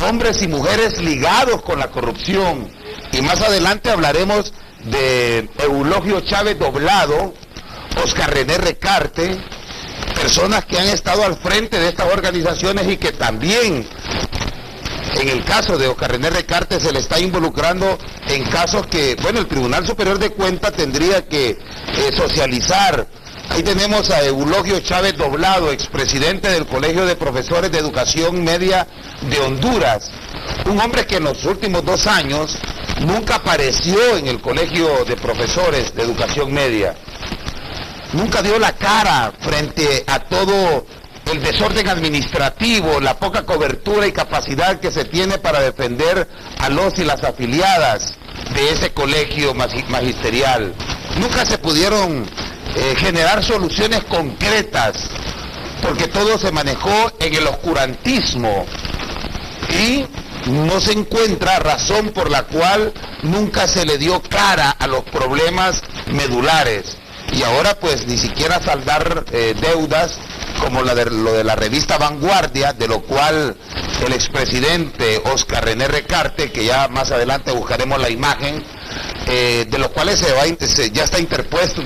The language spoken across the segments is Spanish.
hombres y mujeres ligados con la corrupción. Y más adelante hablaremos de Eulogio Chávez Doblado, Oscar René Recarte, personas que han estado al frente de estas organizaciones y que también, en el caso de Oscar René Recarte, se le está involucrando en casos que, bueno, el Tribunal Superior de Cuentas tendría que socializar. Ahí tenemos a Eulogio Chávez Doblado, expresidente del Colegio de Profesores de Educación Media de Honduras, un hombre que en los últimos 2 años nunca apareció en el Colegio de Profesores de Educación Media, nunca dio la cara frente a todo el desorden administrativo, la poca cobertura y capacidad que se tiene para defender a los y las afiliadas de ese colegio magisterial. Nunca se pudieron generar soluciones concretas, porque todo se manejó en el oscurantismo y no se encuentra razón por la cual nunca se le dio cara a los problemas medulares. Y ahora pues ni siquiera saldar deudas como lo de la revista Vanguardia, de lo cual el expresidente Oscar René Recarte, que ya más adelante buscaremos la imagen, de los cuales ya está interpuesto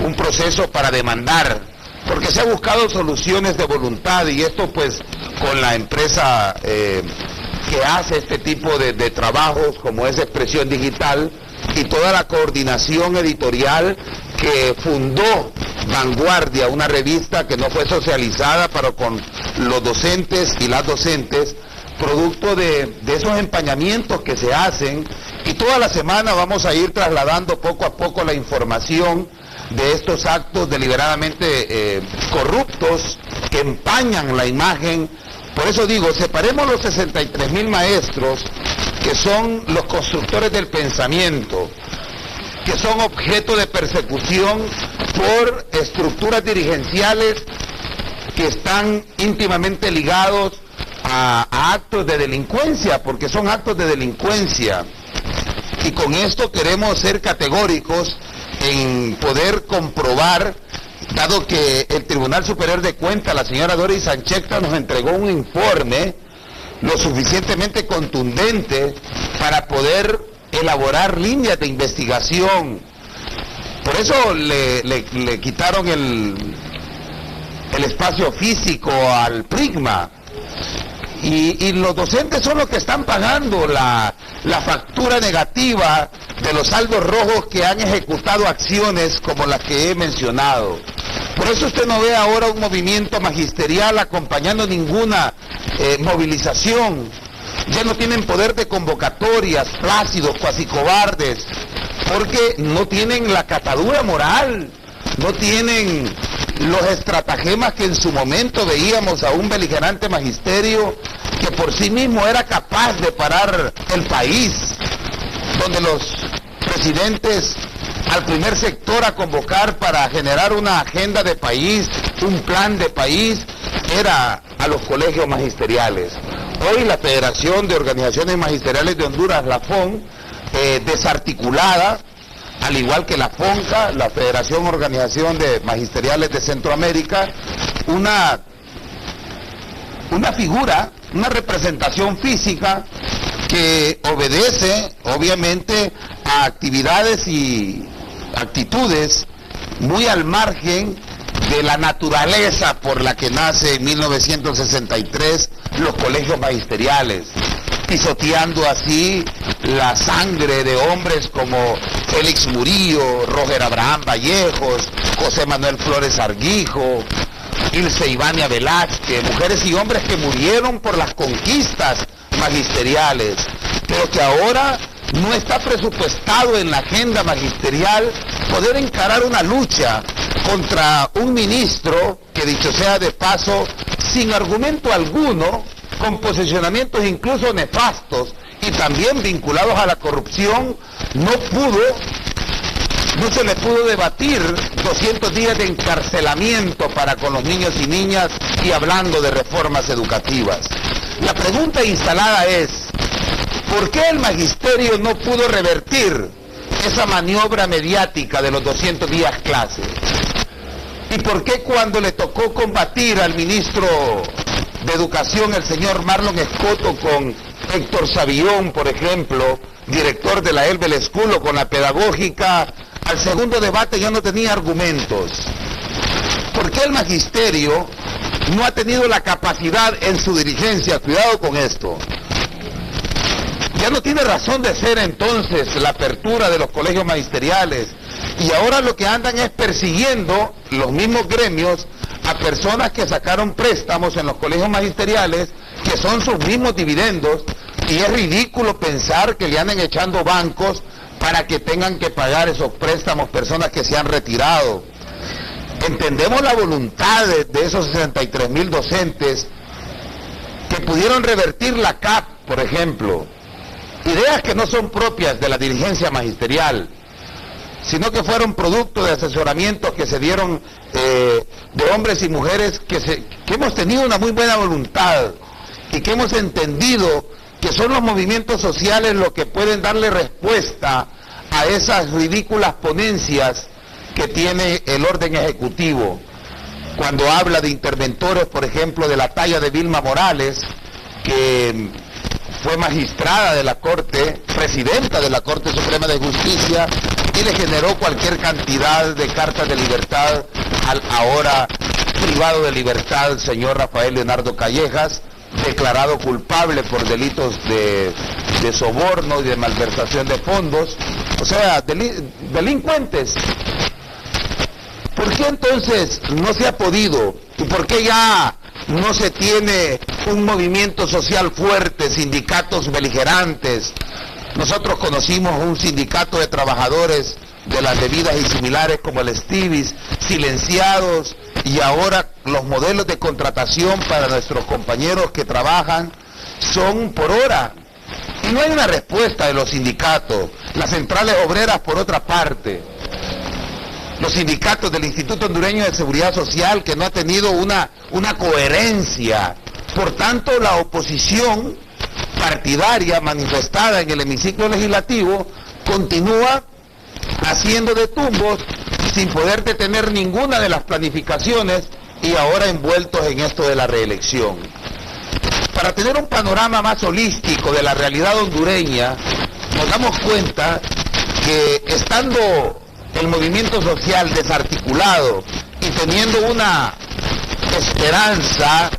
un proceso para demandar, porque se ha buscado soluciones de voluntad, y esto pues con la empresa que hace este tipo de trabajos, como es Expresión Digital, y toda la coordinación editorial que fundó Vanguardia, una revista que no fue socializada para con los docentes y las docentes, producto de esos empañamientos que se hacen, y toda la semana vamos a ir trasladando poco a poco la información de estos actos deliberadamente corruptos que empañan la imagen. Por eso digo, separemos los 63.000 maestros que son los constructores del pensamiento, que son objeto de persecución por estructuras dirigenciales que están íntimamente ligados a actos de delincuencia, porque son actos de delincuencia. Y con esto queremos ser categóricos en poder comprobar, dado que el Tribunal Superior de Cuentas, la señora Doris Sanchecta, nos entregó un informe lo suficientemente contundente para poder elaborar líneas de investigación. Por eso le quitaron el espacio físico al Prigma. Y los docentes son los que están pagando la factura negativa de los saldos rojos que han ejecutado acciones como las que he mencionado. Por eso usted no ve ahora un movimiento magisterial acompañando ninguna movilización. Ya no tienen poder de convocatorias, plácidos, cuasi cobardes, porque no tienen la catadura moral, no tienen los estratagemas que en su momento veíamos a un beligerante magisterio que por sí mismo era capaz de parar el país, donde los presidentes al primer sector a convocar para generar una agenda de país, un plan de país, era a los colegios magisteriales. Hoy la Federación de Organizaciones Magisteriales de Honduras, la FON, desarticulada, al igual que la FONCA, la Federación Organización de Magisteriales de Centroamérica, una figura, una representación física que obedece obviamente a actividades y actitudes muy al margen de la naturaleza por la que nace en 1963 los colegios magisteriales, pisoteando así la sangre de hombres como Félix Murillo, Roger Abraham Vallejos, José Manuel Flores Arguijo, Ilse Ivania Velázquez, mujeres y hombres que murieron por las conquistas magisteriales, pero que ahora no está presupuestado en la agenda magisterial poder encarar una lucha contra un ministro que, dicho sea de paso, sin argumento alguno, con posicionamientos incluso nefastos y también vinculados a la corrupción, no se le pudo debatir 200 días de encarcelamiento para con los niños y niñas, y hablando de reformas educativas. La pregunta instalada es, ¿por qué el magisterio no pudo revertir esa maniobra mediática de los 200 días clase? ¿Y por qué cuando le tocó combatir al ministro de Educación, el señor Marlon Escoto, con Héctor Savillón, por ejemplo, director de la Elbel School, o con la Pedagógica, al segundo debate ya no tenía argumentos. ¿Por qué el magisterio no ha tenido la capacidad en su dirigencia? Cuidado con esto. Ya no tiene razón de ser entonces la apertura de los colegios magisteriales, y ahora lo que andan es persiguiendo los mismos gremios a personas que sacaron préstamos en los colegios magisteriales, que son sus mismos dividendos, y es ridículo pensar que le anden echando bancos para que tengan que pagar esos préstamos personas que se han retirado. Entendemos la voluntad de esos 63,000 docentes que pudieron revertir la CAP, por ejemplo, ideas que no son propias de la dirigencia magisterial, sino que fueron producto de asesoramientos que se dieron de hombres y mujeres que hemos tenido una muy buena voluntad y que hemos entendido que son los movimientos sociales los que pueden darle respuesta a esas ridículas ponencias que tiene el orden ejecutivo. Cuando habla de interventores, por ejemplo, de la talla de Vilma Morales, que fue magistrada de la Corte, presidenta de la Corte Suprema de Justicia, y le generó cualquier cantidad de cartas de libertad al ahora privado de libertad señor Rafael Leonardo Callejas, declarado culpable por delitos de soborno y de malversación de fondos, o sea, delincuentes. ¿Por qué entonces no se ha podido? ¿Y por qué ya no se tiene un movimiento social fuerte, sindicatos beligerantes? Nosotros conocimos un sindicato de trabajadores de las bebidas y similares como el Estivis, silenciados, y ahora los modelos de contratación para nuestros compañeros que trabajan son por hora. Y no hay una respuesta de los sindicatos. Las centrales obreras, por otra parte, los sindicatos del Instituto Hondureño de Seguridad Social, que no ha tenido una coherencia. Por tanto, la oposición partidaria manifestada en el hemiciclo legislativo continúa haciendo de tumbos sin poder detener ninguna de las planificaciones, y ahora envueltos en esto de la reelección. Para tener un panorama más holístico de la realidad hondureña, nos damos cuenta que estando el movimiento social desarticulado y teniendo una esperanza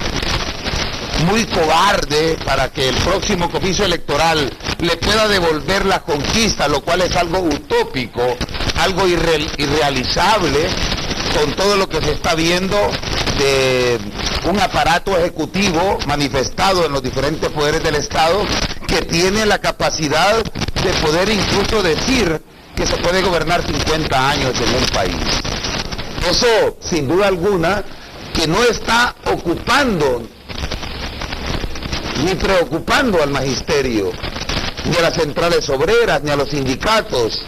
muy cobarde para que el próximo comicio electoral le pueda devolver la conquista, lo cual es algo utópico, algo irrealizable, con todo lo que se está viendo de un aparato ejecutivo manifestado en los diferentes poderes del Estado, que tiene la capacidad de poder incluso decir que se puede gobernar 50 años en un país. Eso, sin duda alguna, que no está ocupando ni preocupando al magisterio, ni a las centrales obreras, ni a los sindicatos,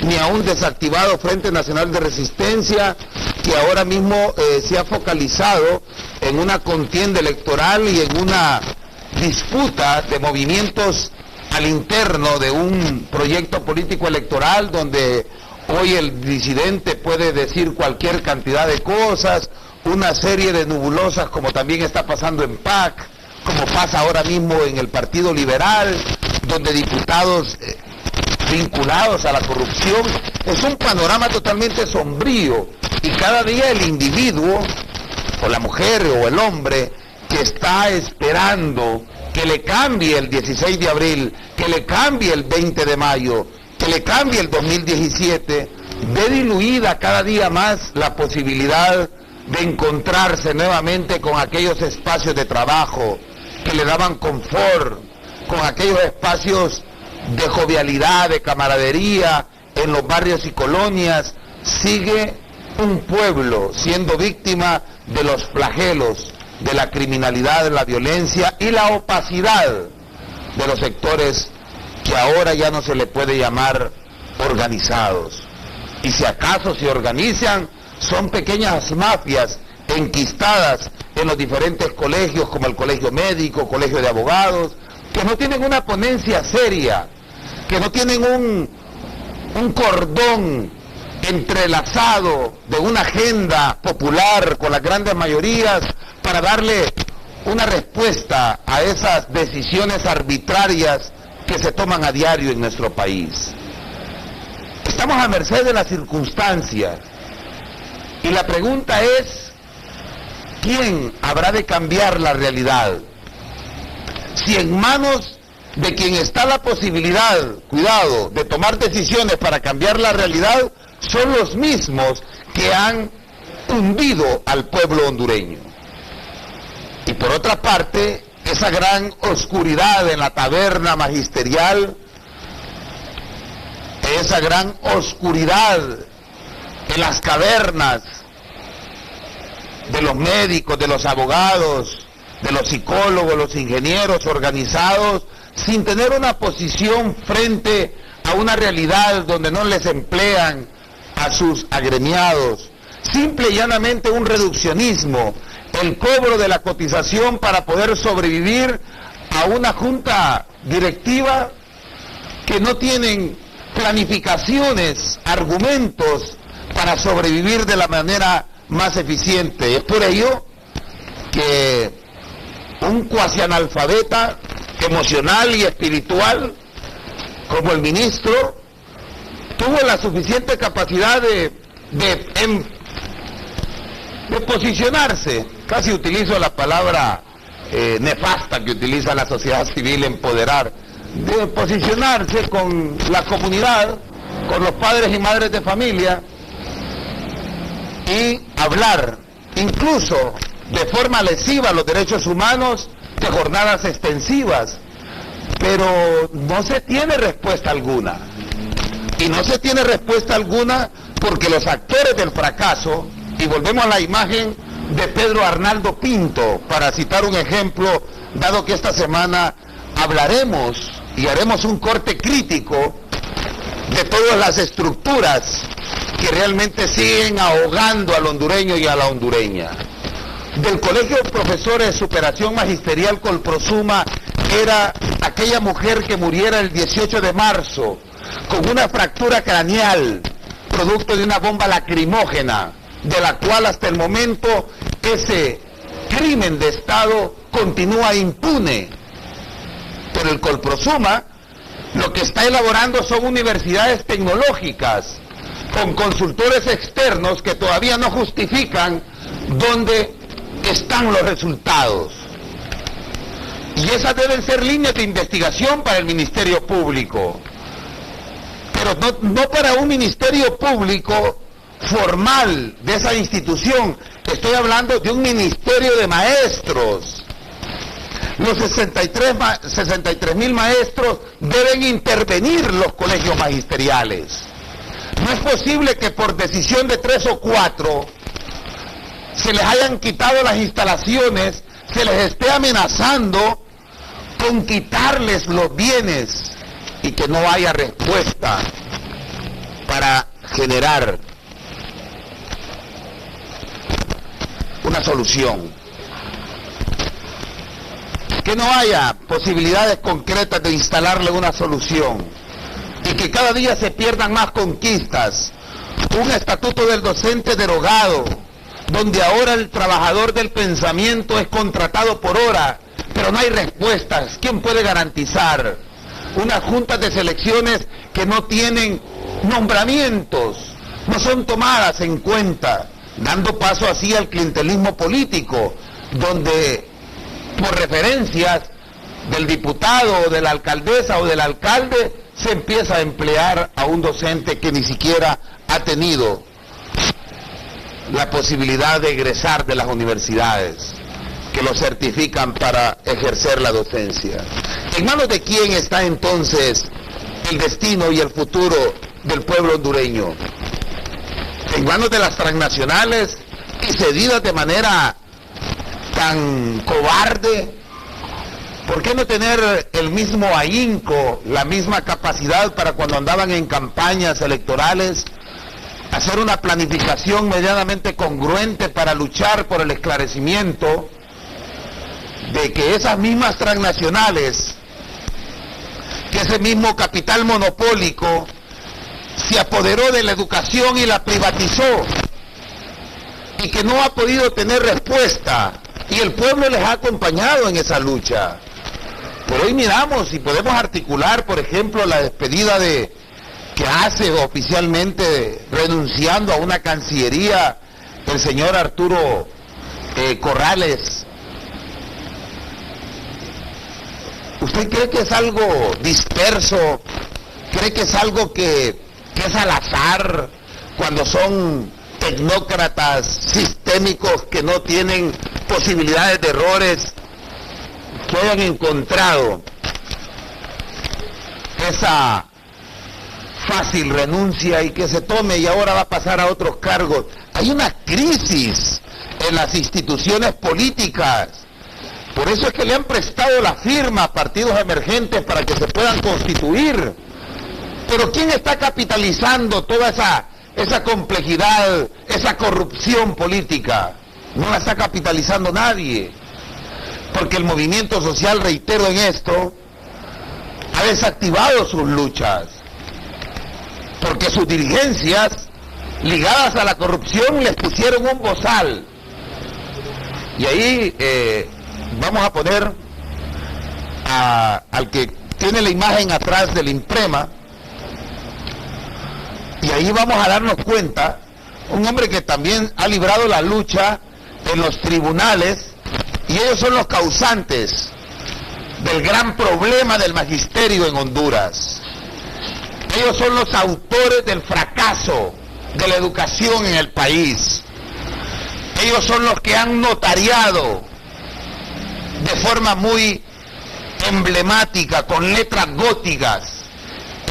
ni a un desactivado Frente Nacional de Resistencia, que ahora mismo se ha focalizado en una contienda electoral y en una disputa de movimientos al interno de un proyecto político electoral, donde hoy el disidente puede decir cualquier cantidad de cosas, una serie de nebulosas, como también está pasando en PAC, como pasa ahora mismo en el Partido Liberal, donde diputados vinculados a la corrupción. Es un panorama totalmente sombrío, y cada día el individuo, o la mujer o el hombre, que está esperando que le cambie el 16 de abril, que le cambie el 20 de mayo, que le cambie el 2017, ve diluida cada día más la posibilidad de encontrarse nuevamente con aquellos espacios de trabajo que le daban confort, con aquellos espacios de jovialidad, de camaradería en los barrios y colonias. Sigue un pueblo siendo víctima de los flagelos de la criminalidad, de la violencia y la opacidad de los sectores que ahora ya no se le puede llamar organizados. Y si acaso se organizan, son pequeñas mafias enquistadas en los diferentes colegios, como el colegio médico, colegio de abogados, que no tienen una ponencia seria, que no tienen un cordón entrelazado de una agenda popular con las grandes mayorías para darle una respuesta a esas decisiones arbitrarias que se toman a diario en nuestro país. Estamos a merced de las circunstancias y la pregunta es, ¿quién habrá de cambiar la realidad? Si en manos de quien está la posibilidad, cuidado, de tomar decisiones para cambiar la realidad, son los mismos que han hundido al pueblo hondureño. Y por otra parte, esa gran oscuridad en la taberna magisterial, esa gran oscuridad en las cavernas de los médicos, de los abogados, de los psicólogos, los ingenieros organizados, sin tener una posición frente a una realidad donde no les emplean a sus agremiados, simple y llanamente un reduccionismo, el cobro de la cotización para poder sobrevivir a una junta directiva que no tienen planificaciones, argumentos para sobrevivir de la manera más eficiente. Es por ello que un cuasi analfabeta emocional y espiritual como el ministro tuvo la suficiente capacidad de posicionarse, casi utilizo la palabra nefasta que utiliza la sociedad civil, empoderar, de posicionarse con la comunidad, con los padres y madres de familia y hablar incluso de forma lesiva a los derechos humanos de jornadas extensivas, pero no se tiene respuesta alguna. Y no se tiene respuesta alguna porque los actores del fracaso, y volvemos a la imagen de Pedro Arnaldo Pinto, para citar un ejemplo, dado que esta semana hablaremos y haremos un corte crítico de todas las estructuras que realmente siguen ahogando al hondureño y a la hondureña. Del Colegio de Profesores de Superación Magisterial Colprosuma era aquella mujer que muriera el 18 de marzo con una fractura craneal, producto de una bomba lacrimógena, de la cual hasta el momento ese crimen de Estado continúa impune. Pero el Colprosuma lo que está elaborando son universidades tecnológicas con consultores externos que todavía no justifican dónde están los resultados. Y esas deben ser líneas de investigación para el Ministerio Público, pero no para un Ministerio Público formal de esa institución. Estoy hablando de un ministerio de maestros. Los 63.000 maestros deben intervenir los colegios magisteriales. No es posible que por decisión de 3 o 4 se les hayan quitado las instalaciones, se les esté amenazando con quitarles los bienes y que no haya respuesta para generar una solución. Que no haya posibilidades concretas de instalarle una solución y que cada día se pierdan más conquistas. Un estatuto del docente derogado, donde ahora el trabajador del pensamiento es contratado por hora, pero no hay respuestas. ¿Quién puede garantizar? Unas juntas de selecciones que no tienen nombramientos, no son tomadas en cuenta, dando paso así al clientelismo político, donde por referencias del diputado o de la alcaldesa o del alcalde se empieza a emplear a un docente que ni siquiera ha tenido la posibilidad de egresar de las universidades que lo certifican para ejercer la docencia. ¿En manos de quién está entonces el destino y el futuro del pueblo hondureño? ¿En manos de las transnacionales y cedidas de manera tan cobarde? ¿Por qué no tener el mismo ahínco, la misma capacidad para cuando andaban en campañas electorales, hacer una planificación medianamente congruente para luchar por el esclarecimiento de que esas mismas transnacionales, que ese mismo capital monopólico se apoderó de la educación y la privatizó, y que no ha podido tener respuesta y el pueblo les ha acompañado en esa lucha. Pero hoy miramos y podemos articular, por ejemplo, la despedida que hace oficialmente, renunciando a una cancillería, el señor Arturo Corrales. ¿Usted cree que es algo disperso? ¿Cree que es algo que es al azar, cuando son tecnócratas sistémicos que no tienen posibilidades de errores, que hayan encontrado esa fácil renuncia y que se tome y ahora va a pasar a otros cargos? Hay una crisis en las instituciones políticas. Por eso es que le han prestado la firma a partidos emergentes para que se puedan constituir. Pero ¿quién está capitalizando toda esa complejidad, esa corrupción política? No la está capitalizando nadie. Porque el movimiento social, reitero en esto, ha desactivado sus luchas. Porque sus dirigencias, ligadas a la corrupción, les pusieron un bozal. Y ahí vamos a poner al que tiene la imagen atrás del Imprema, y ahí vamos a darnos cuenta, un hombre que también ha librado la lucha en los tribunales, y ellos son los causantes del gran problema del magisterio en Honduras. Ellos son los autores del fracaso de la educación en el país. Ellos son los que han notariado de forma muy emblemática, con letras góticas,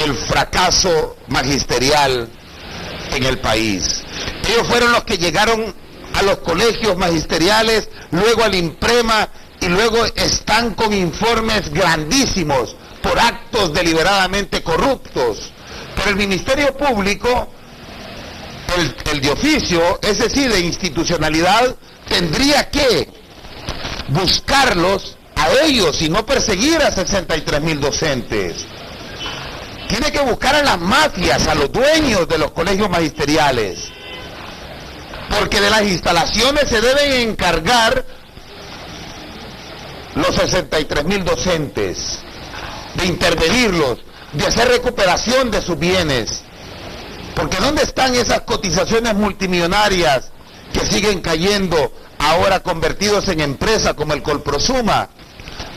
el fracaso magisterial en el país. Ellos fueron los que llegaron a los colegios magisteriales, luego al Imprema, y luego están con informes grandísimos por actos deliberadamente corruptos. Pero el Ministerio Público, el de oficio, es decir, de institucionalidad, tendría que buscarlos a ellos y no perseguir a 63,000 docentes. Tiene que buscar a las mafias, a los dueños de los colegios magisteriales, porque de las instalaciones se deben encargar los 63,000 docentes, de intervenirlos, de hacer recuperación de sus bienes. Porque ¿dónde están esas cotizaciones multimillonarias que siguen cayendo, ahora convertidos en empresa como el Colprosuma?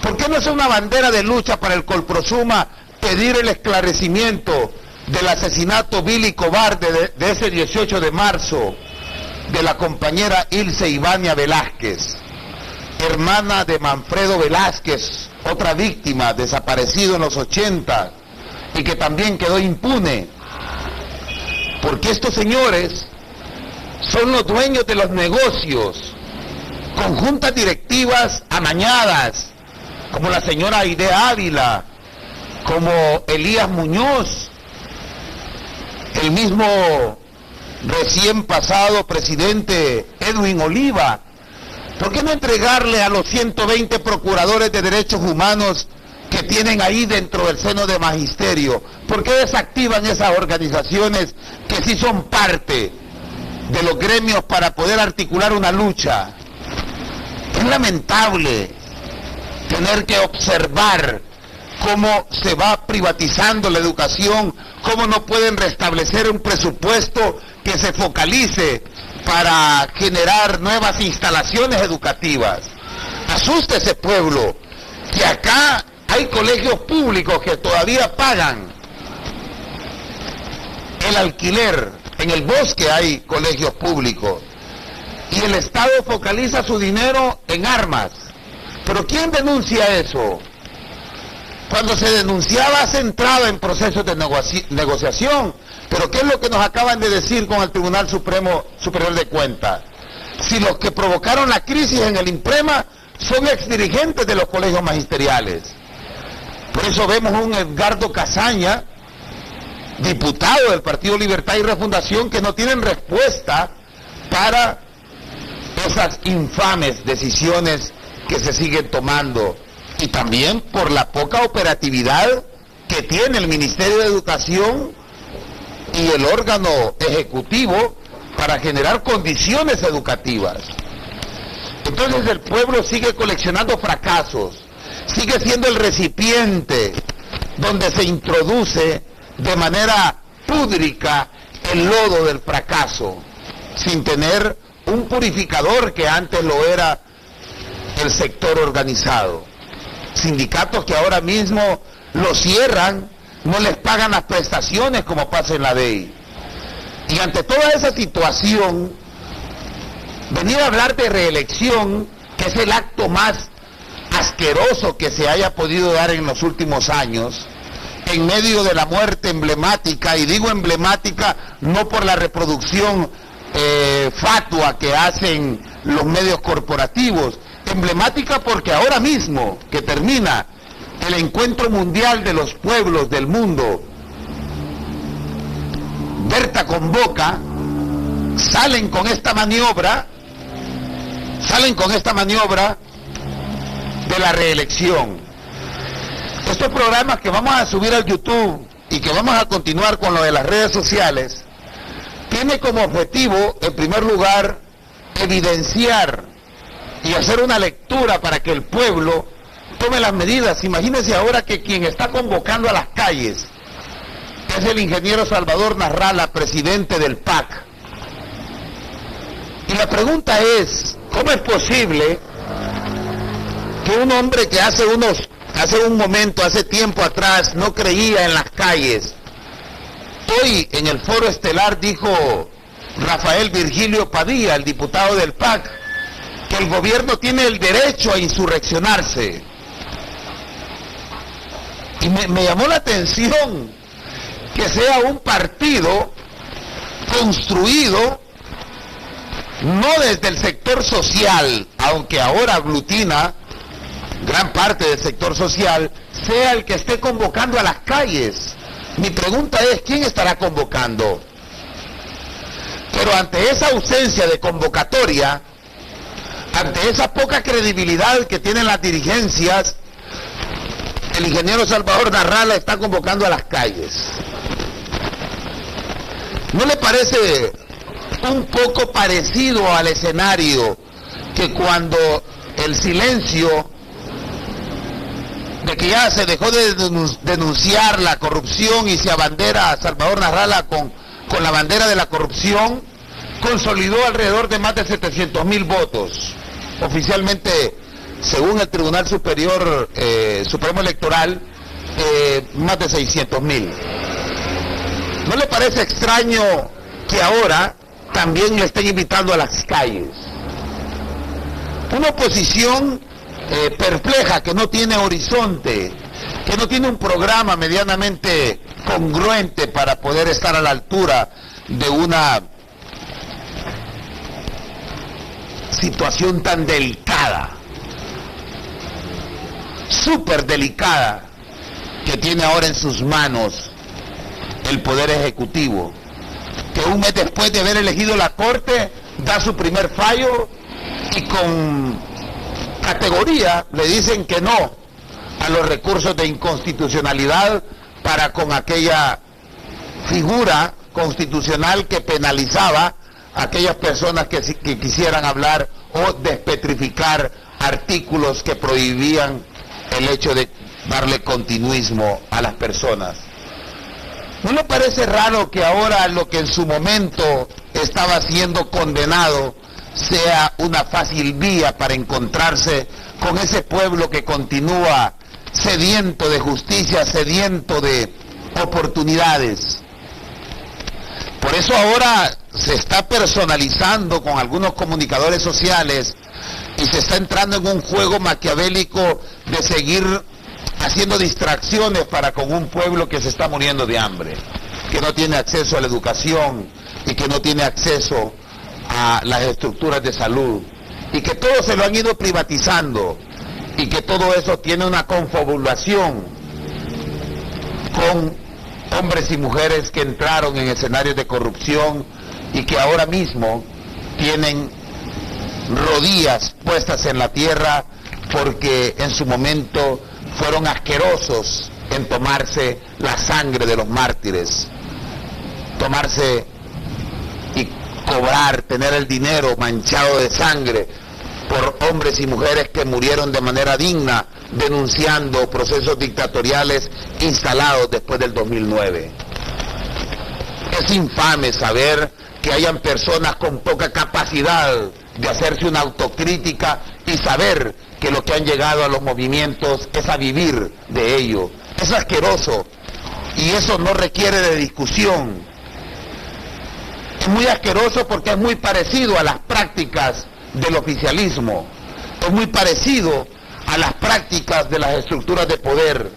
¿Por qué no es una bandera de lucha para el Colprosuma pedir el esclarecimiento del asesinato vil y cobarde de ese 18 de marzo de la compañera Ilse Ivania Velázquez, hermana de Manfredo Velázquez, otra víctima, desaparecido en los 80 y que también quedó impune? Porque estos señores son los dueños de los negocios, con juntas directivas amañadas, como la señora Aide Ávila, como Elías Muñoz, el mismo recién pasado presidente Edwin Oliva. ¿Por qué no entregarle a los 120 procuradores de derechos humanos que tienen ahí dentro del seno de magisterio? ¿Por qué desactivan esas organizaciones que sí son parte de los gremios para poder articular una lucha? Es lamentable tener que observar cómo se va privatizando la educación, cómo no pueden restablecer un presupuesto que se focalice para generar nuevas instalaciones educativas. Asusta ese pueblo, que acá hay colegios públicos que todavía pagan el alquiler. En el Bosque hay colegios públicos y el Estado focaliza su dinero en armas. ¿Pero quién denuncia eso? Cuando se denunciaba se entraba en procesos de negociación. Pero ¿qué es lo que nos acaban de decir con el Tribunal Supremo Superior de Cuentas? Si los que provocaron la crisis en el Imprema son exdirigentes de los colegios magisteriales. Por eso vemos a un Edgardo Casaña, diputado del Partido Libertad y Refundación, que no tienen respuesta para esas infames decisiones que se siguen tomando, y también por la poca operatividad que tiene el Ministerio de Educación y el órgano ejecutivo para generar condiciones educativas. Entonces el pueblo sigue coleccionando fracasos, sigue siendo el recipiente donde se introduce de manera púdrica el lodo del fracaso, sin tener un purificador que antes lo era el sector organizado. Sindicatos que ahora mismo lo cierran, no les pagan las prestaciones como pasa en la ley. Y ante toda esa situación, venir a hablar de reelección, que es el acto más asqueroso que se haya podido dar en los últimos años, en medio de la muerte emblemática, y digo emblemática no por la reproducción fatua que hacen los medios corporativos, emblemática porque ahora mismo que termina el encuentro mundial de los pueblos del mundo, Berta convoca, salen con esta maniobra de la reelección. Estos programas que vamos a subir al YouTube y que vamos a continuar con lo de las redes sociales, tiene como objetivo, en primer lugar, evidenciar y hacer una lectura para que el pueblo tome las medidas. Imagínense ahora que quien está convocando a las calles es el ingeniero Salvador Narrala, presidente del PAC. Y la pregunta es, ¿cómo es posible que un hombre que hace tiempo atrás, no creía en las calles, hoy en el foro estelar dijo Rafael Virgilio Padilla, el diputado del PAC, que el gobierno tiene el derecho a insurreccionarse? Y me llamó la atención que sea un partido construido no desde el sector social, aunque ahora aglutina gran parte del sector social, sea el que esté convocando a las calles. Mi pregunta es, ¿quién estará convocando? Pero ante esa ausencia de convocatoria, ante esa poca credibilidad que tienen las dirigencias, el ingeniero Salvador Narrala está convocando a las calles. ¿No le parece un poco parecido al escenario que cuando el silencio de que ya se dejó de denunciar la corrupción y se abandera a Salvador Narrala con la bandera de la corrupción, consolidó alrededor de más de 700.000 votos? Oficialmente, según el Tribunal Superior Supremo Electoral, más de 600.000. ¿No le parece extraño que ahora también le estén invitando a las calles? Una oposición perpleja, que no tiene horizonte, que no tiene un programa medianamente congruente para poder estar a la altura de una situación tan delicada, súper delicada, que tiene ahora en sus manos el Poder Ejecutivo, que un mes después de haber elegido la Corte da su primer fallo y con categoría le dicen que no a los recursos de inconstitucionalidad para con aquella figura constitucional que penalizaba a aquellas personas que quisieran hablar o despetrificar artículos que prohibían el hecho de darle continuismo a las personas. ¿No le parece raro que ahora lo que en su momento estaba siendo condenado sea una fácil vía para encontrarse con ese pueblo que continúa sediento de justicia, sediento de oportunidades? Por eso ahora se está personalizando con algunos comunicadores sociales y se está entrando en un juego maquiavélico de seguir haciendo distracciones para con un pueblo que se está muriendo de hambre, que no tiene acceso a la educación y que no tiene acceso a las estructuras de salud, y que todo se lo han ido privatizando, y que todo eso tiene una confabulación con hombres y mujeres que entraron en escenarios de corrupción y que ahora mismo tienen rodillas puestas en la tierra porque en su momento fueron asquerosos en tomarse la sangre de los mártires, tomarse y cobrar, tener el dinero manchado de sangre por hombres y mujeres que murieron de manera digna denunciando procesos dictatoriales instalados después del 2009. Es infame saber que hayan personas con poca capacidad de hacerse una autocrítica y saber que lo que han llegado a los movimientos es a vivir de ello. Es asqueroso y eso no requiere de discusión. Es muy asqueroso porque es muy parecido a las prácticas del oficialismo, es muy parecido a las prácticas de las estructuras de poder,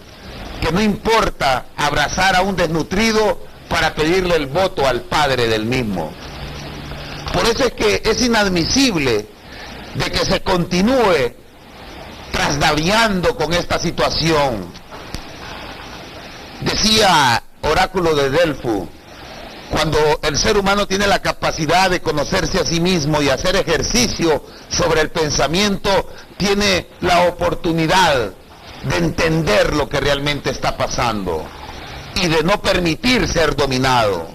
que no importa abrazar a un desnutrido para pedirle el voto al padre del mismo. Por eso es que es inadmisible de que se continúe trasdaviando con esta situación. Decía Oráculo de Delfo, cuando el ser humano tiene la capacidad de conocerse a sí mismo y hacer ejercicio sobre el pensamiento, tiene la oportunidad de entender lo que realmente está pasando y de no permitir ser dominado.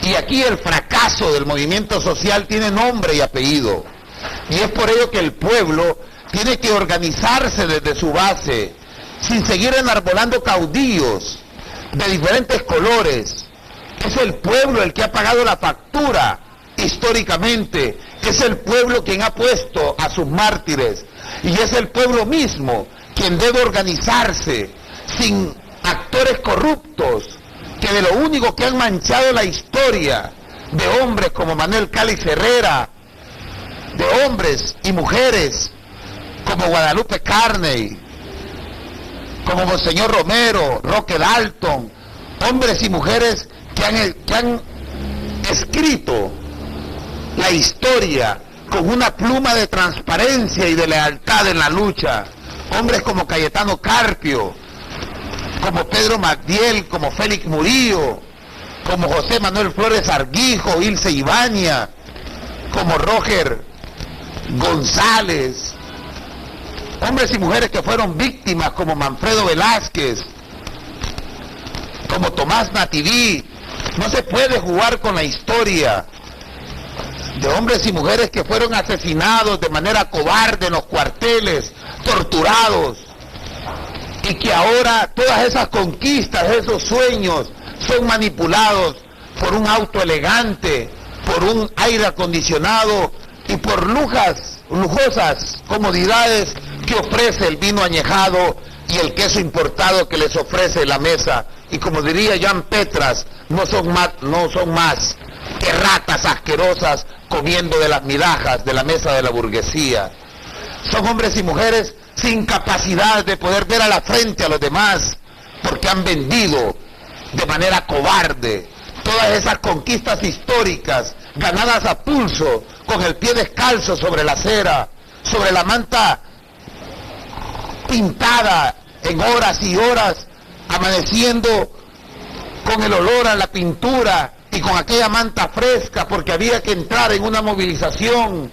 Y aquí el fracaso del movimiento social tiene nombre y apellido. Y es por ello que el pueblo tiene que organizarse desde su base, sin seguir enarbolando caudillos de diferentes colores. Es el pueblo el que ha pagado la factura históricamente, es el pueblo quien ha puesto a sus mártires, y es el pueblo mismo quien debe organizarse sin actores corruptos, que de lo único que han manchado la historia de hombres como Manuel Cáliz Herrera, de hombres y mujeres como Guadalupe Carney, como Monseñor Romero, Roque Dalton, hombres y mujeres que han escrito la historia con una pluma de transparencia y de lealtad en la lucha, hombres como Cayetano Carpio, como Pedro Magdiel, como Félix Murillo, como José Manuel Flores Arguijo, Ilse Ibaña, como Roger González, hombres y mujeres que fueron víctimas como Manfredo Velázquez, como Tomás Nativí. No se puede jugar con la historia de hombres y mujeres que fueron asesinados de manera cobarde en los cuarteles, torturados, y que ahora todas esas conquistas, esos sueños, son manipulados por un auto elegante, por un aire acondicionado y por lujosas comodidades que ofrece el vino añejado y el queso importado que les ofrece la mesa. Y como diría Jan Petras, no son más que ratas asquerosas comiendo de las migajas de la mesa de la burguesía. Son hombres y mujeres sin capacidad de poder ver a la frente a los demás, porque han vendido de manera cobarde todas esas conquistas históricas ganadas a pulso, con el pie descalzo sobre la acera, sobre la manta pintada en horas y horas, amaneciendo con el olor a la pintura y con aquella manta fresca, porque había que entrar en una movilización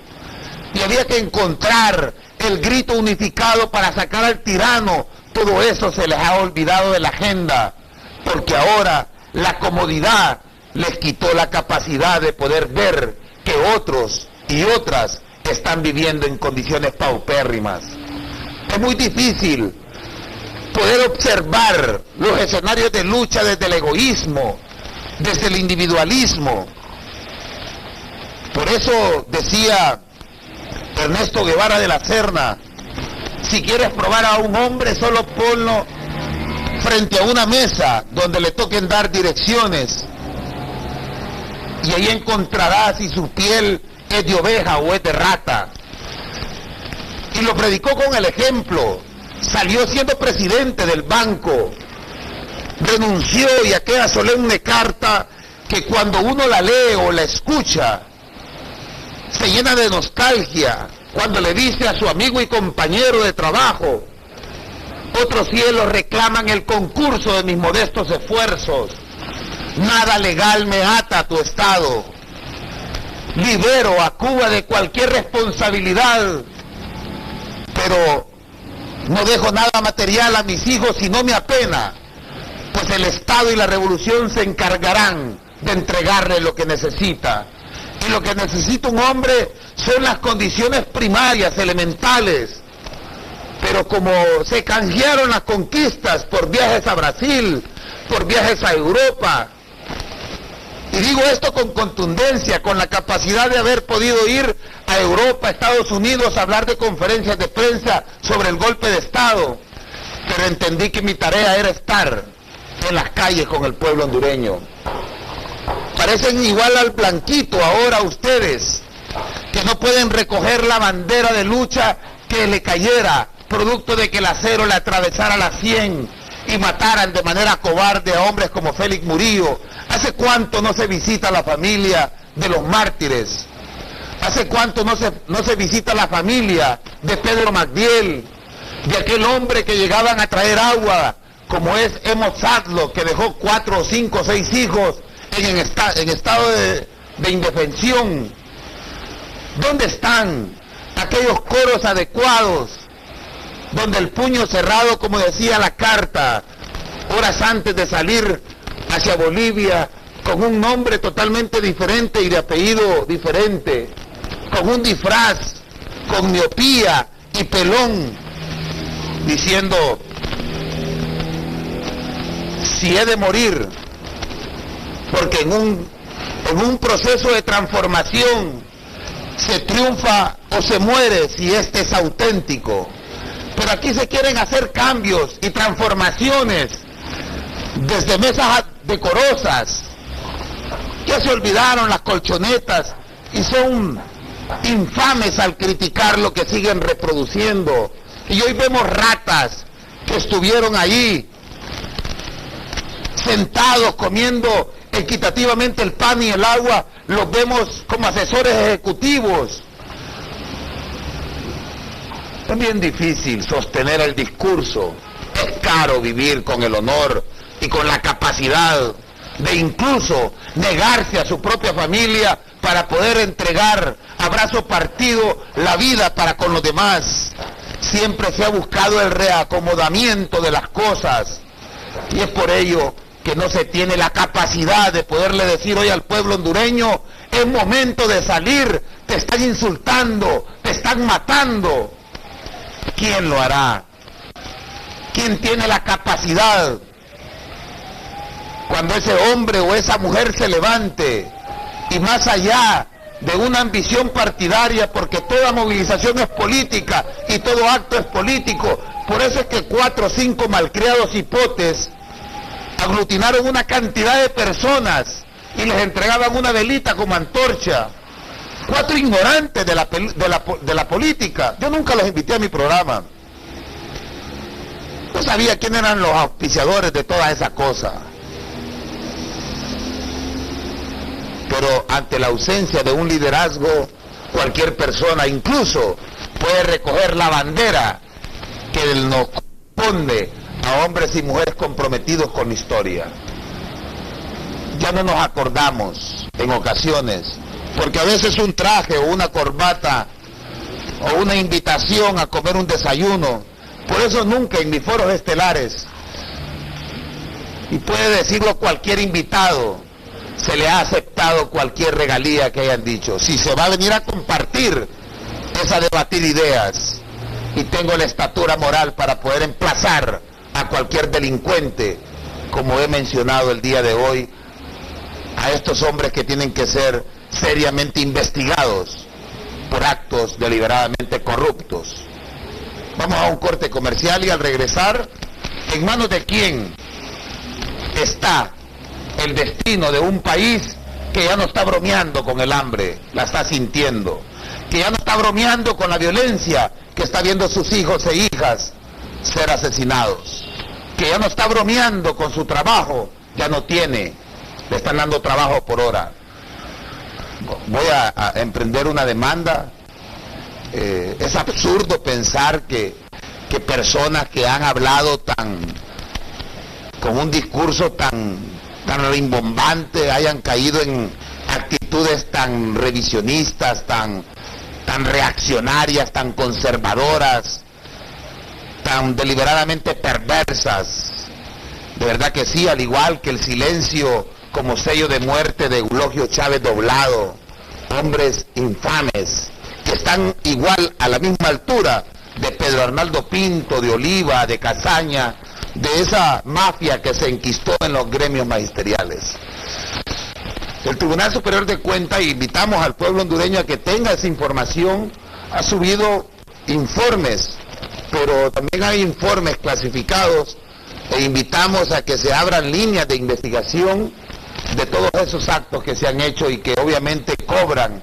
y había que encontrar el grito unificado para sacar al tirano. Todo eso se les ha olvidado de la agenda, porque ahora la comodidad les quitó la capacidad de poder ver que otros y otras están viviendo en condiciones paupérrimas. Es muy difícil poder observar los escenarios de lucha desde el egoísmo, desde el individualismo. Por eso decía Ernesto Guevara de la Serna, si quieres probar a un hombre, solo ponlo frente a una mesa donde le toquen dar direcciones, y ahí encontrarás si su piel es de oveja o es de rata. Y lo predicó con el ejemplo. Salió siendo presidente del banco, renunció, y aquella solemne carta que cuando uno la lee o la escucha se llena de nostalgia, cuando le dice a su amigo y compañero de trabajo: otros cielos reclaman el concurso de mis modestos esfuerzos, nada legal me ata a tu estado, libero a Cuba de cualquier responsabilidad, pero no dejo nada material a mis hijos y no me apena, pues el Estado y la revolución se encargarán de entregarle lo que necesita. Y lo que necesita un hombre son las condiciones primarias, elementales. Pero como se canjearon las conquistas por viajes a Brasil, por viajes a Europa, y digo esto con contundencia, con la capacidad de haber podido ir a Europa, a Estados Unidos, a hablar de conferencias de prensa sobre el golpe de Estado, pero entendí que mi tarea era estar en las calles con el pueblo hondureño. Parecen igual al blanquito ahora ustedes, que no pueden recoger la bandera de lucha que le cayera, producto de que el acero le atravesara la sien y mataran de manera cobarde a hombres como Félix Murillo. ¿Hace cuánto no se visita la familia de los mártires? ¿Hace cuánto no se visita la familia de Pedro Magdiel, de aquel hombre que llegaban a traer agua, como es Emo Sadlo, que dejó 4, 5, 6 hijos en estado de indefensión? ¿Dónde están aquellos coros adecuados, donde el puño cerrado, como decía la carta, horas antes de salir hacia Bolivia, con un nombre totalmente diferente y de apellido diferente, con un disfraz, con miopía y pelón, diciendo: si he de morir, porque en un proceso de transformación se triunfa o se muere si este es auténtico. Pero aquí se quieren hacer cambios y transformaciones desde mesas decorosas. Ya se olvidaron las colchonetas y son infames al criticar lo que siguen reproduciendo. Y hoy vemos ratas que estuvieron allí sentados comiendo equitativamente el pan y el agua, los vemos como asesores ejecutivos. Es bien difícil sostener el discurso. Es caro vivir con el honor y con la capacidad de incluso negarse a su propia familia para poder entregar a brazo partido la vida para con los demás. Siempre se ha buscado el reacomodamiento de las cosas, y es por ello que no se tiene la capacidad de poderle decir hoy al pueblo hondureño: es momento de salir, te están insultando, te están matando. ¿Quién lo hará? ¿Quién tiene la capacidad? Cuando ese hombre o esa mujer se levante, y más allá de una ambición partidaria, porque toda movilización es política y todo acto es político, por eso es que 4 o 5 malcriados hipotes aglutinaron una cantidad de personas y les entregaban una velita como antorcha. 4 ignorantes de la política. Yo nunca los invité a mi programa. No sabía quién eran los auspiciadores de toda esa cosa. Pero ante la ausencia de un liderazgo, cualquier persona incluso puede recoger la bandera que nos corresponde a hombres y mujeres comprometidos con la historia. Ya no nos acordamos en ocasiones, porque a veces un traje o una corbata o una invitación a comer un desayuno, por eso nunca en mis foros estelares, y puede decirlo cualquier invitado, se le ha aceptado cualquier regalía que hayan dicho. Si se va a venir a compartir, es a debatir ideas, y tengo la estatura moral para poder emplazar a cualquier delincuente, como he mencionado el día de hoy, a estos hombres que tienen que ser seriamente investigados por actos deliberadamente corruptos. Vamos a un corte comercial y al regresar, ¿en manos de quién está el destino de un país que ya no está bromeando con el hambre, la está sintiendo, que ya no está bromeando con la violencia que está viendo sus hijos e hijas ser asesinados, que ya no está bromeando con su trabajo, ya no tiene, le están dando trabajo por hora? Voy a emprender una demanda. Es absurdo pensar que personas que han hablado con un discurso tan rimbombante hayan caído en actitudes tan revisionistas, tan reaccionarias, tan conservadoras, tan deliberadamente perversas. De verdad que sí, al igual que el silencio como sello de muerte de Eulogio Chávez Doblado, hombres infames, que están igual a la misma altura de Pedro Arnaldo Pinto, de Oliva, de Casaña, de esa mafia que se enquistó en los gremios magisteriales. El Tribunal Superior de Cuentas, invitamos al pueblo hondureño a que tenga esa información, ha subido informes, pero también hay informes clasificados, e invitamos a que se abran líneas de investigación de todos esos actos que se han hecho y que obviamente cobran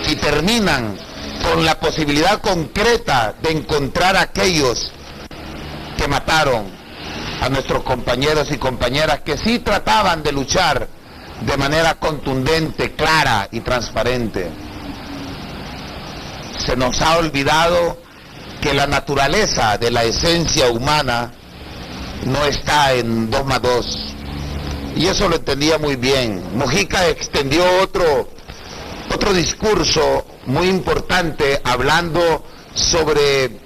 y terminan con la posibilidad concreta de encontrar a aquellos que mataron a nuestros compañeros y compañeras que sí trataban de luchar de manera contundente, clara y transparente. Se nos ha olvidado que la naturaleza de la esencia humana no está en 2 más 2. Y eso lo entendía muy bien. Mujica extendió otro discurso muy importante hablando sobre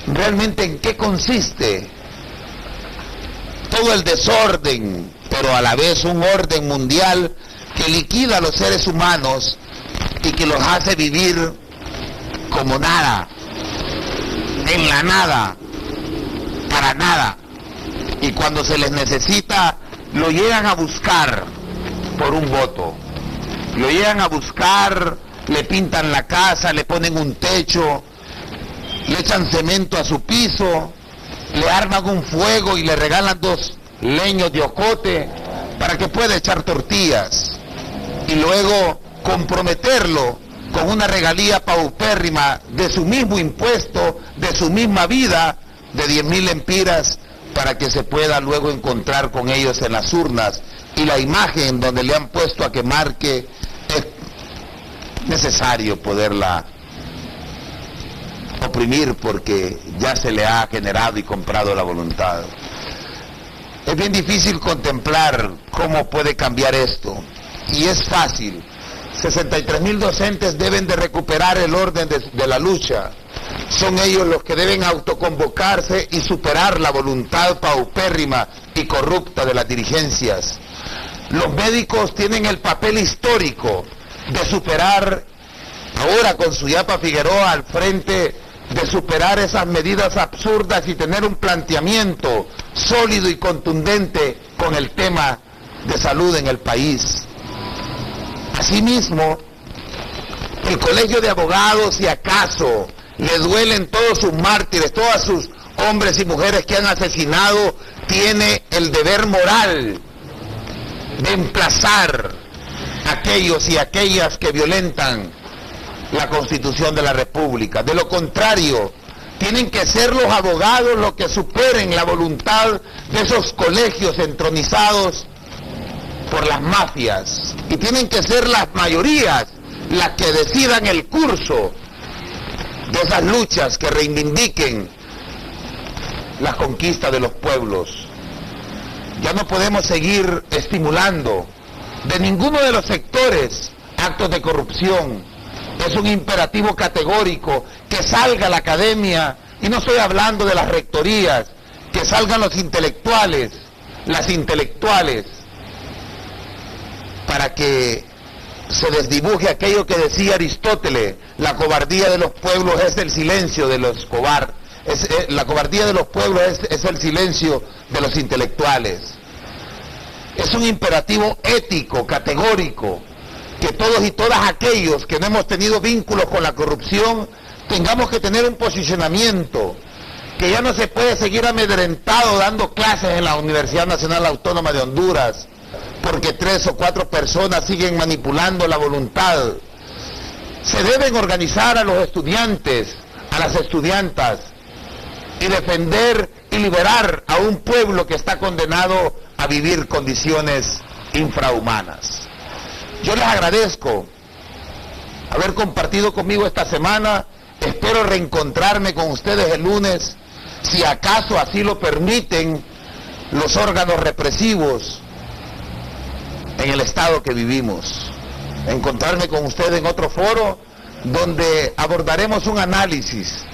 realmente en qué consiste todo el desorden, pero a la vez un orden mundial que liquida a los seres humanos y que los hace vivir como nada, en la nada, para nada. Y cuando se les necesita, lo llegan a buscar por un voto. Lo llegan a buscar, le pintan la casa, le ponen un techo, le echan cemento a su piso, le arman un fuego y le regalan 2 leños de ocote para que pueda echar tortillas. Y luego comprometerlo con una regalía paupérrima de su mismo impuesto, de su misma vida, de 10.000 lempiras, para que se pueda luego encontrar con ellos en las urnas, y la imagen donde le han puesto a que marque es necesario poderla oprimir porque ya se le ha generado y comprado la voluntad. Es bien difícil contemplar cómo puede cambiar esto, y es fácil. 63.000 docentes deben de recuperar el orden de la lucha. Son ellos los que deben autoconvocarse y superar la voluntad paupérrima y corrupta de las dirigencias. Los médicos tienen el papel histórico de superar, ahora con Suyapa Figueroa al frente, de superar esas medidas absurdas y tener un planteamiento sólido y contundente con el tema de salud en el país. Asimismo, el Colegio de Abogados, si acaso le duelen todos sus mártires, todos sus hombres y mujeres que han asesinado, tiene el deber moral de emplazar a aquellos y aquellas que violentan la Constitución de la República. De lo contrario, tienen que ser los abogados los que superen la voluntad de esos colegios entronizados por las mafias, y tienen que ser las mayorías las que decidan el curso de esas luchas que reivindiquen la conquista de los pueblos. Ya no podemos seguir estimulando de ninguno de los sectores actos de corrupción. Es un imperativo categórico que salga la academia, y no estoy hablando de las rectorías, que salgan los intelectuales, las intelectuales, para que se desdibuje aquello que decía Aristóteles: la cobardía de los pueblos es el silencio de los cobardes. La cobardía de los pueblos es el silencio de los intelectuales. Es un imperativo ético, categórico, que todos y todas aquellos que no hemos tenido vínculos con la corrupción tengamos que tener un posicionamiento, que ya no se puede seguir amedrentado dando clases en la Universidad Nacional Autónoma de Honduras, porque 3 o 4 personas siguen manipulando la voluntad. Se deben organizar a los estudiantes, a las estudiantas, y defender y liberar a un pueblo que está condenado a vivir condiciones infrahumanas. Yo les agradezco haber compartido conmigo esta semana. Espero reencontrarme con ustedes el lunes, si acaso así lo permiten los órganos represivos en el estado que vivimos. Encontrarme con ustedes en otro foro donde abordaremos un análisis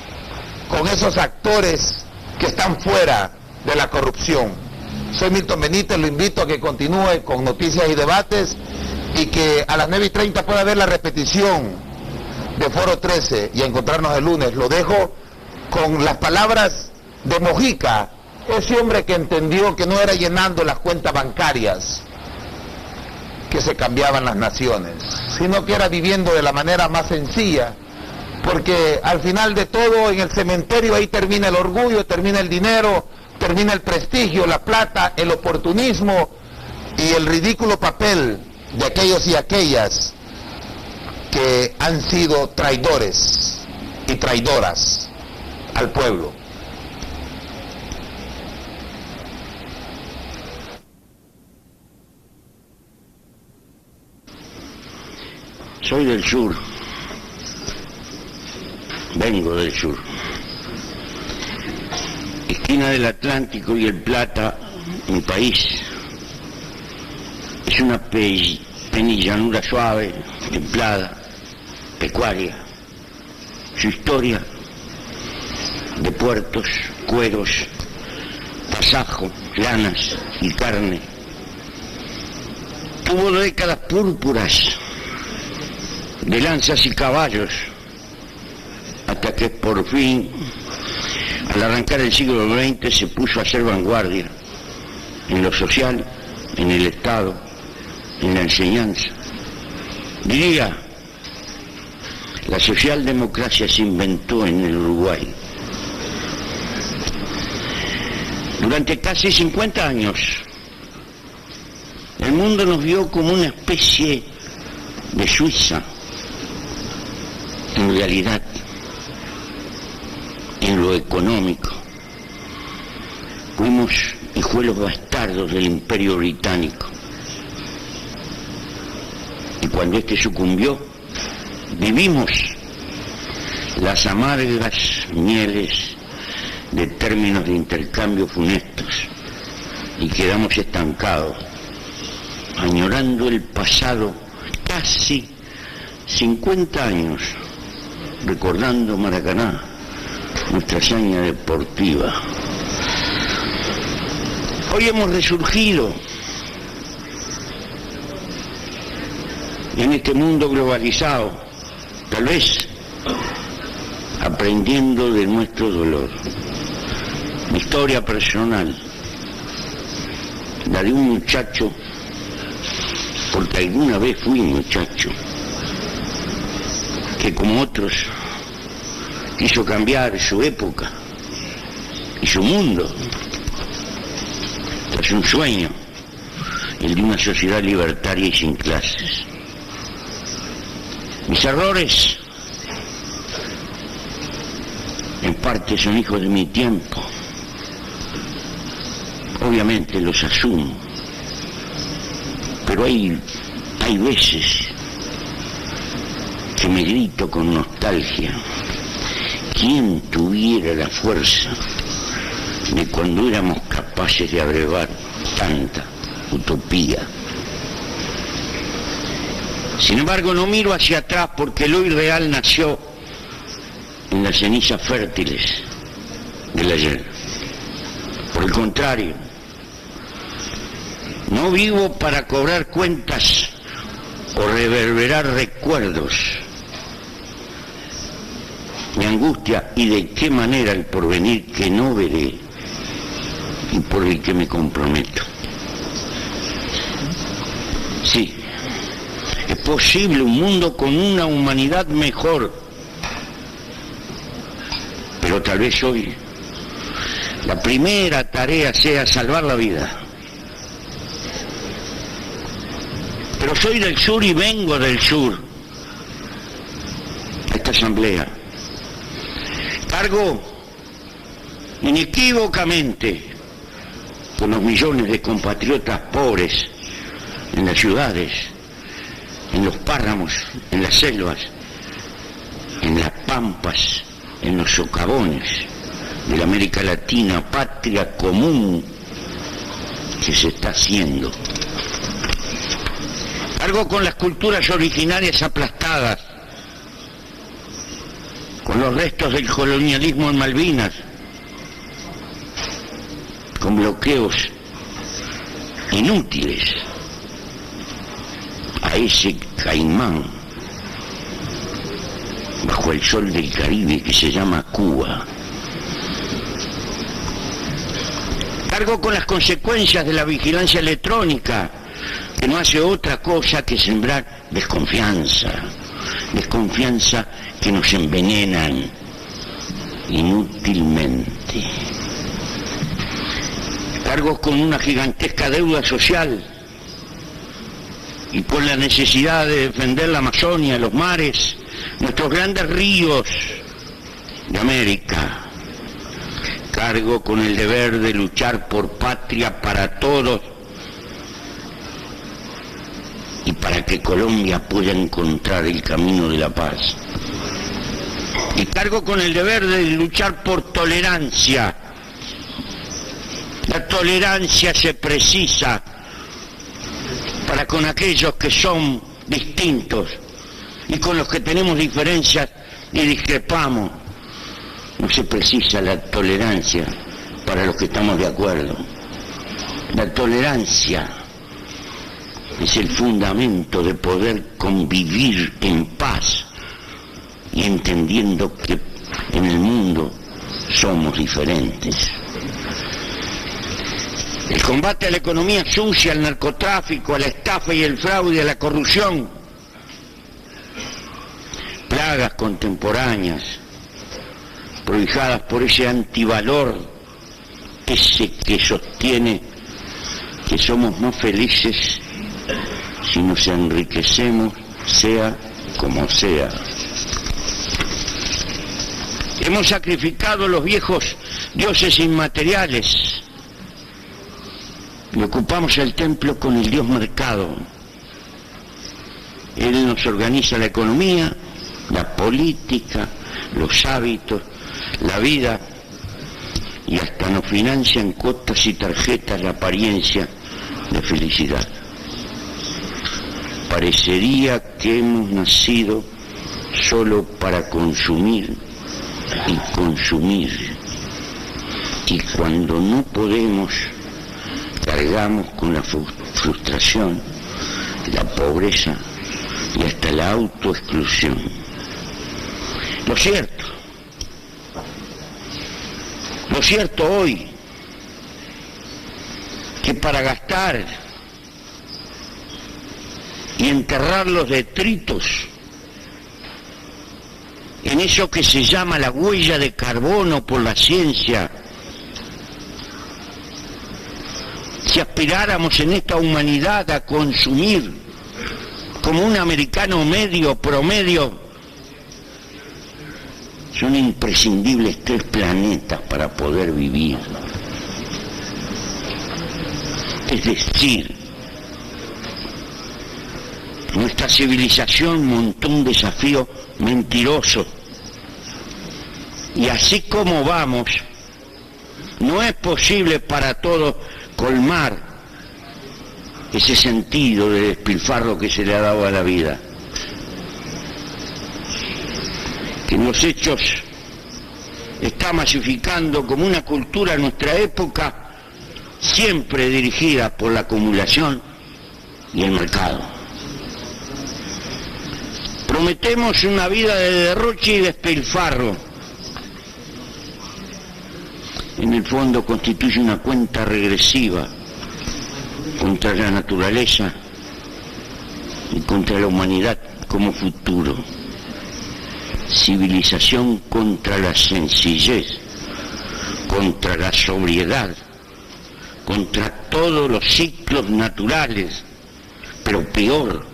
con esos actores que están fuera de la corrupción. Soy Milton Benítez, lo invito a que continúe con Noticias y Debates, y que a las 9:30 pueda haber la repetición de Foro 13 y encontrarnos el lunes. Lo dejo con las palabras de Mojica, ese hombre que entendió que no era llenando las cuentas bancarias que se cambiaban las naciones, sino que era viviendo de la manera más sencilla, porque al final de todo en el cementerio ahí termina el orgullo, termina el dinero, termina el prestigio, la plata, el oportunismo y el ridículo papel de aquellos y aquellas que han sido traidores y traidoras al pueblo. Soy del sur, vengo del sur. Esquina del Atlántico y el Plata, mi país. Es una penillanura suave, templada, pecuaria. Su historia de puertos, cueros, tasajo, lanas y carne. Tuvo décadas púrpuras de lanzas y caballos, hasta que por fin, al arrancar el siglo XX, se puso a hacer vanguardia en lo social, en el Estado, en la enseñanza. Diría, la socialdemocracia se inventó en el Uruguay. Durante casi 50 años, el mundo nos vio como una especie de Suiza. En realidad, en lo económico, fuimos hijuelos bastardos del Imperio Británico. Y cuando este sucumbió, vivimos las amargas mieles de términos de intercambio funestos y quedamos estancados, añorando el pasado casi 50 años, recordando Maracaná, nuestra hazaña deportiva. Hoy hemos resurgido en este mundo globalizado, tal vez aprendiendo de nuestro dolor. Mi historia personal, la de un muchacho, porque alguna vez fui muchacho, que como otros quiso cambiar su época y su mundo tras un sueño, el de una sociedad libertaria y sin clases. Mis errores en parte son hijos de mi tiempo, obviamente los asumo, pero hay veces que me grito con nostalgia: ¿quién tuviera la fuerza de cuando éramos capaces de abrevar tanta utopía? Sin embargo, no miro hacia atrás porque el hoy real nació en las cenizas fértiles del ayer. Por el contrario, no vivo para cobrar cuentas o reverberar recuerdos. Me angustia y de qué manera el porvenir que no veré y por el que me comprometo. Sí, es posible un mundo con una humanidad mejor, pero tal vez hoy la primera tarea sea salvar la vida. Pero soy del sur y vengo del sur a esta asamblea. Cargo inequívocamente con los millones de compatriotas pobres en las ciudades, en los páramos, en las selvas, en las pampas, en los socavones de la América Latina, patria común que se está haciendo. Cargo con las culturas originarias aplastadas, con los restos del colonialismo en Malvinas, con bloqueos inútiles a a ese caimán bajo el sol del Caribe que se llama Cuba. Cargo con las consecuencias de la vigilancia electrónica, que no hace otra cosa que sembrar desconfianza que nos envenenan inútilmente. Cargo con una gigantesca deuda social y con la necesidad de defender la Amazonia, los mares, nuestros grandes ríos de América. Cargo con el deber de luchar por patria para todos y para que Colombia pueda encontrar el camino de la paz. Y cargo con el deber de luchar por tolerancia. La tolerancia se precisa para con aquellos que son distintos y con los que tenemos diferencias y discrepamos. No se precisa la tolerancia para los que estamos de acuerdo. La tolerancia es el fundamento de poder convivir en paz y entendiendo que en el mundo somos diferentes. El combate a la economía sucia, al narcotráfico, a la estafa y el fraude, a la corrupción, plagas contemporáneas prohijadas por ese antivalor, ese que sostiene que somos más felices si nos enriquecemos, sea como sea. Hemos sacrificado los viejos dioses inmateriales y ocupamos el templo con el dios mercado. Él nos organiza la economía, la política, los hábitos, la vida, y hasta nos financia en cuotas y tarjetas la apariencia de felicidad. Parecería que hemos nacido solo para consumir y consumir, y cuando no podemos, cargamos con la frustración, la pobreza y hasta la autoexclusión. Lo cierto hoy, que para gastar y enterrar los detritos en eso que se llama la huella de carbono por la ciencia, si aspiráramos en esta humanidad a consumir como un americano medio, promedio, son imprescindibles 3 planetas para poder vivir. Es decir, nuestra civilización montó un desafío mentiroso. Y así como vamos, no es posible para todos colmar ese sentido de despilfarro que se le ha dado a la vida. Que en los hechos está masificando como una cultura en nuestra época, siempre dirigida por la acumulación y el mercado. Prometemos una vida de derroche y despilfarro. En el fondo constituye una cuenta regresiva contra la naturaleza y contra la humanidad como futuro. Civilización contra la sencillez, contra la sobriedad, contra todos los ciclos naturales, pero peor,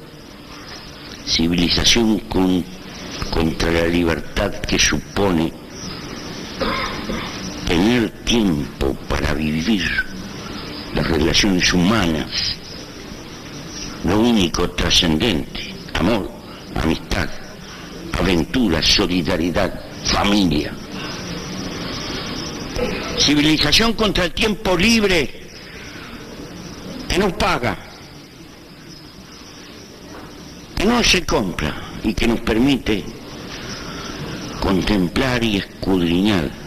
civilización contra la libertad que supone tener tiempo para vivir las relaciones humanas, lo único trascendente, amor, amistad, aventura, solidaridad, familia. Civilización contra el tiempo libre que no paga, que no se compra y que nos permite contemplar y escudriñar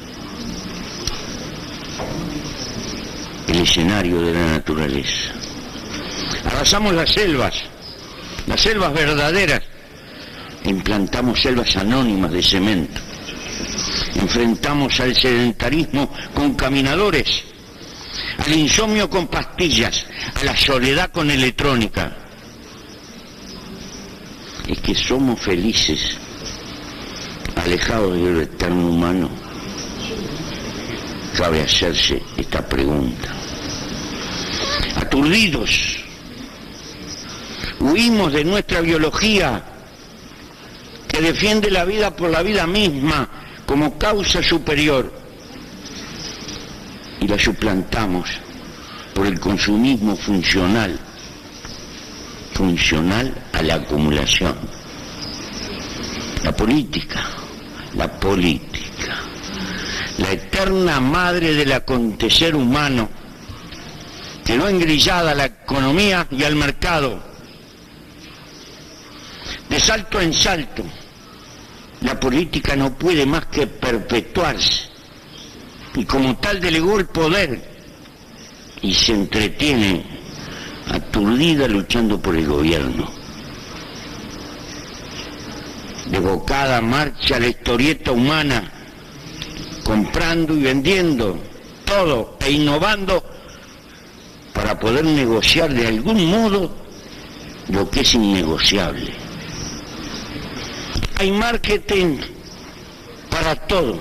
el escenario de la naturaleza. Arrasamos las selvas Las selvas verdaderas, implantamos selvas anónimas de cemento. Enfrentamos al sedentarismo con caminadores, al insomnio con pastillas, a la soledad con electrónica. Es que somos felices, alejados de lo eterno humano. Cabe hacerse esta pregunta. Aturdidos, huimos de nuestra biología que defiende la vida por la vida misma como causa superior y la suplantamos por el consumismo funcional a la acumulación. La política, la eterna madre del acontecer humano, quedó engrillada a la economía y al mercado. De salto en salto, la política no puede más que perpetuarse, y como tal delegó el poder y se entretiene aturdida luchando por el gobierno. Devocada marcha la historieta humana, comprando y vendiendo todo e innovando para poder negociar de algún modo lo que es innegociable. Hay marketing para todo,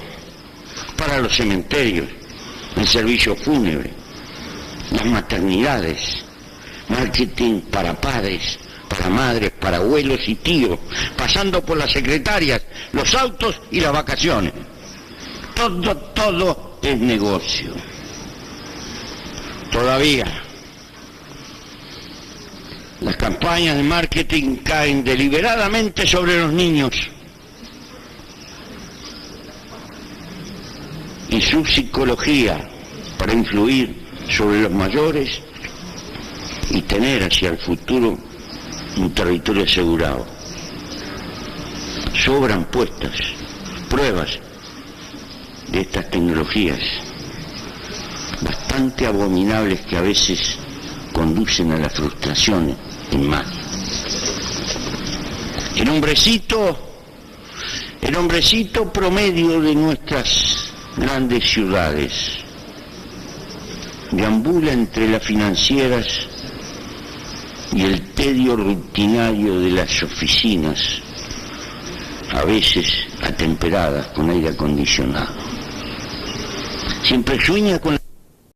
para los cementerios, el servicio fúnebre, las maternidades, marketing para padres, para madres, para abuelos y tíos, pasando por las secretarias, los autos y las vacaciones. Todo es negocio. Todavía las campañas de marketing caen deliberadamente sobre los niños y su psicología para influir sobre los mayores y tener hacia el futuro un territorio asegurado. Sobran puestas pruebas de estas tecnologías bastante abominables que a veces conducen a la frustración en más. El hombrecito promedio de nuestras grandes ciudades deambula entre las financieras y el tedio rutinario de las oficinas, a veces atemperadas con aire acondicionado. Siempre sueña con